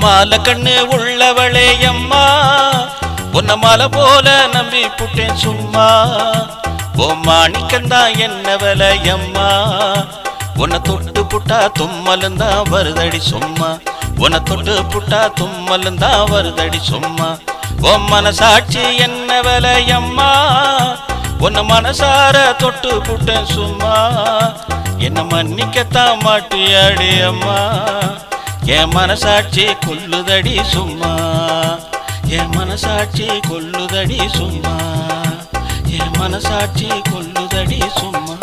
மாலை கண்ணு உள்ளவளே அம்மா உன்ன மலை போல நம்பி புட்டேன் சும்மா ஓ மாணிக்கந்தா என்ன விலை அம்மா உன்னை தொட்டு புட்டா தும்மலுந்தா வருதடி சும்மா உன்னை தொட்டு புட்டா தும்மலுந்தா வருதடி சும்மா ஓ மனசாட்சி என்ன விலை அம்மா உன்னை மனசார தொட்டு புட்டேன் சும்மா என்ன மன்னிக்கத்தான் மாட்டியாடி அம்மா என் மனசாட்சி கொல்லுதடி சும்மா என் மனசாட்சி கொல்லுதடி சும்மா என் மனசாட்சி கொல்லுதடி சும்மா